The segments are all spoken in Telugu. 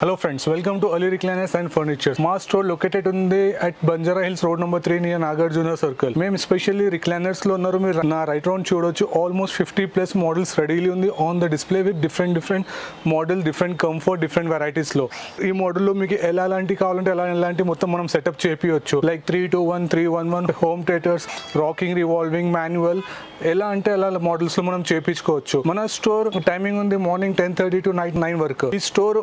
Hello friends, welcome to Ali Recliners and Furniture. మా స్టోర్ లొకేటెడ్ ఉంది at Banjara Hills road number 3 near Nagarjuna circle. మేము స్పెషల్లీ రిక్లైనర్స్ లో ఉన్నారు. మీరు నా రైట్ రౌండ్ చూడొచ్చు. ఆల్మోస్ట్ 50+ మోడల్స్ రెడీలీ ఉంది on the display with different model, different comfort, different varieties లో. ఈ మోడల్లో మీకు ఎలాంటి కావాలంటే ఎలాంటి మొత్తం మనం సెటప్ చేపియొచ్చు. Like 321, 311, home theatres, rocking, revolving, manual, ఎలా అంటే అలా మోడల్స్ లో మనం చేపించుకోవచ్చు. మన స్టోర్ టైమింగ్ ఉంది మార్నింగ్ 10:30 to నైట్ 9 వరకు. ఈ స్టోర్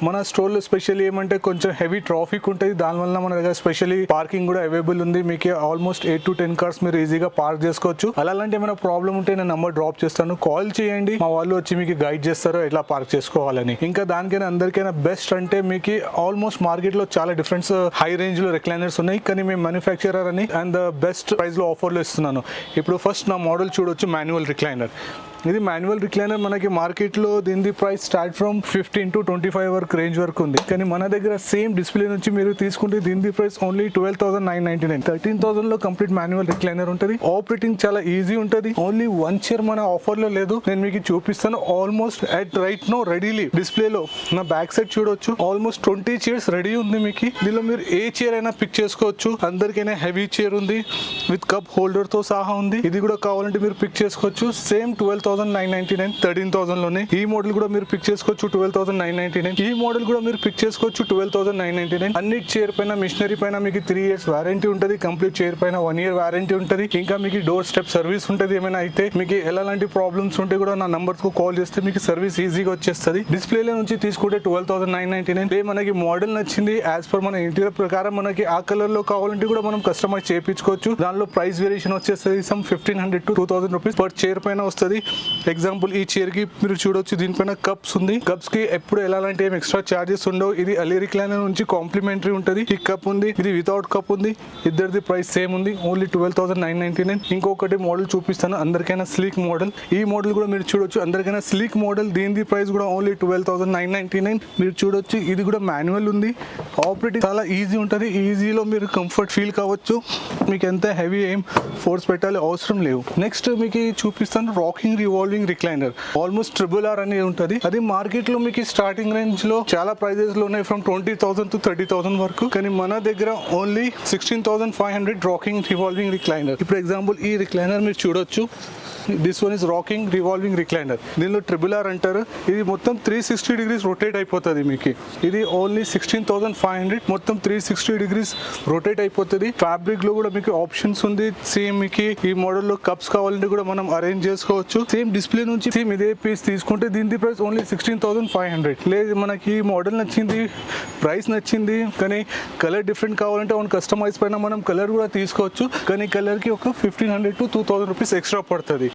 మన స్టోర్లో స్పెషల్లీ ఏమంటే కొంచెం హెవీ ట్రాఫిక్ ఉంటుంది. దానివల్ల మన దగ్గర స్పెషల్లీ పార్కింగ్ కూడా అవైలబుల్ ఉంది. మీకు ఆల్మోస్ట్ 8 to 10 కార్స్ మీరు ఈజీగా పార్క్ చేసుకోవచ్చు. అలాంటి ఏమైనా ప్రాబ్లం ఉంటే నేను నెంబర్ డ్రాప్ చేస్తాను, కాల్ చేయండి. మా వాళ్ళు వచ్చి మీకు గైడ్ చేస్తారు ఎట్లా పార్క్ చేసుకోవాలని. ఇంకా దానికైనా అందరికైనా బెస్ట్ అంటే మీకు ఆల్మోస్ట్ మార్కెట్లో చాలా డిఫరెంట్ హై రేంజ్ లో రిక్లైనర్స్ ఉన్నాయి, కానీ మేము మ్యానుఫ్యాక్చరర్ అని అండ్ ద బెస్ట్ ప్రైస్ లో ఆఫర్లో ఇస్తున్నాను. ఇప్పుడు ఫస్ట్ నా మోడల్ చూడొచ్చు, మాన్యువల్ రిక్లైనర్. ఇది మాన్యువల్ రిక్లైనర్ మనకి మార్కెట్లో దీని ప్రైస్ స్టార్ట్ ఫ్రమ్ 15 to 25 వరకు రేంజ్ వరకు ఉంది. కానీ మన దగ్గర సేమ్ డిస్ప్లే నుంచి మీరు తీసుకుంటే దీని ప్రైస్ ఓన్లీ 12,999. 13,000 లో కంప్లీట్ మాన్యువల్ రిక్లైనర్ ఉంటుంది. ఆపరేటింగ్ చాలా ఈజీ ఉంటుంది. ఓన్లీ 1 చైర్ మన ఆఫర్ లో లేదు, నేను మీకు చూపిస్తాను. Almost at right now readily డిస్ప్లేలో నా బ్యాక్ సైడ్ చూడొచ్చు. ఆల్మోస్ట్ 20 చైర్స్ రెడీ ఉంది మీకు. దీనిలో మీరు ఏ చైర్ అయినా పిక్ చేసుకోవచ్చు. అందరికైనా హెవీ చైర్ ఉంది విత్ కప్ హోల్డర్ తో సహా ఉంది. ఇది కూడా కావాలంటే మీరు పిక్ చేసుకోవచ్చు. సేమ్ 12,999, 13,000 లోనే. ఈ మోడల్ కూడా మీరు పిక్ చేసుకోవచ్చు 12,999. ఈ మోడల్ కూడా మీరు పిక్ చేసుకోవచ్చు 12,999. అన్ని చైర్ పైన, మిషనరీ పైన మీకు 3 years వారంటీ ఉంటుంది. కంప్లీట్ చైర్ పైన 1 year వారంటీ ఉంటుంది. ఇంకా మీకు డోర్ స్టెప్ సర్వీస్ ఉంటుంది. ఏమైనా అయితే మీకు ఎలాంటి ప్రాబ్లమ్స్ ఉంటే కూడా నా నంబర్ కు కాల్ చేస్తే మీకు సర్వీస్ ఈజీగా వచ్చేస్తుంది. డిస్ప్లేలో నుంచి తీసుకుంటే 12,999. మనకి మోడల్ నచ్చింది, యాజ్ పర్ మన ఇంటీరియర్ ప్రకారం మనకి ఆ కలర్ లో కావాలంటే కూడా మనం కస్టమైజ్ చేయించుకోవచ్చు. దానిలో ప్రైస్ వేరియేషన్ వచ్చేస్తుంది some 1,500 to 2,000 rupees per chair పైన వస్తుంది. ఎగ్జాంపుల్ ఈ చైర్ కి మీరు చూడొచ్చు, దీనిపైన కప్స్ ఉంది. కప్స్ కి ఎప్పుడు ఎలాంటి ఏం ఎక్స్ట్రా చార్జెస్ ఉండవు. ఇది అలీ రిక్లైనర్ నుంచి కాంప్లిమెంటరీ ఉంటుంది. ఈ కప్ ఉంది, ఇది వితౌట్ కప్ ఉంది. ఇద్దరిది ప్రైస్ సేమ్ ఉంది, ఓన్లీ 12,999. ఇంకొకటి మోడల్ చూపిస్తాను, అందరికైనా స్లీక్ మోడల్. ఈ మోడల్ కూడా మీరు చూడొచ్చు, అందరికైనా స్లీక్ మోడల్. దీని ప్రైస్ కూడా ఓన్లీ 12,999. మీరు చూడొచ్చు, ఇది కూడా మాన్యువల్ ఉంది. ఆపరేటింగ్ చాలా ఈజీ ఉంటుంది. ఈజీలో మీరు కంఫర్ట్ ఫీల్ కావచ్చు. మీకు ఎంత హెవీ ఏం ఫోర్స్ పెట్టాలి అవసరం లేవు. నెక్స్ట్ మీకు చూపిస్తాను rocking revolving recliner. Almost RRR అనేది ఉంటుంది. అది మార్కెట్ లో మీకు స్టార్టింగ్ రేంజ్ లో చాలా ప్రైజెస్ లో ఉన్నాయి, ఫ్రమ్ 20,000 to 30,000 వరకు. కానీ మన దగ్గర ఓన్లీ 16,500 రాకింగ్ రివాల్వింగ్ రిక్లైనర్. ఇప్పుడు ఎగ్జాంపుల్ ఈ రిక్లైనర్ మీరు చూడొచ్చు. This one is rocking revolving recliner. దీనిలో RRR అంటారు. ఇది మొత్తం 360 degrees రొటేట్ అయిపోతుంది మీకు. ఇది ఓన్లీ 16,500, మొత్తం 360 degrees రొటేట్ అయిపోతుంది. ఫ్యాబ్రిక్ లో కూడా మీకు ఆప్షన్స్ ఉంది. సేమ్ మీకు ఈ మోడల్ లో కప్స్ కావాలంటే కూడా మనం అరేంజ్ చేసుకోవచ్చు. సేమ్ డిస్ప్లే నుంచి సేమ్ ఇదే పీస్ తీసుకుంటే దీని ప్రైస్ ఓన్లీ 16,500. లేదు మనకి ఈ మోడల్ నచ్చింది, ప్రైస్ నచ్చింది, కానీ కలర్ డిఫరెంట్ కావాలంటే ఓన్ కస్టమైజ్ పైన మనం కలర్ కూడా తీసుకోవచ్చు. కానీ కలర్ కి ఒక 1,500 to 2,000 రూపీస్ ఎక్స్ట్రా పడుతుంది.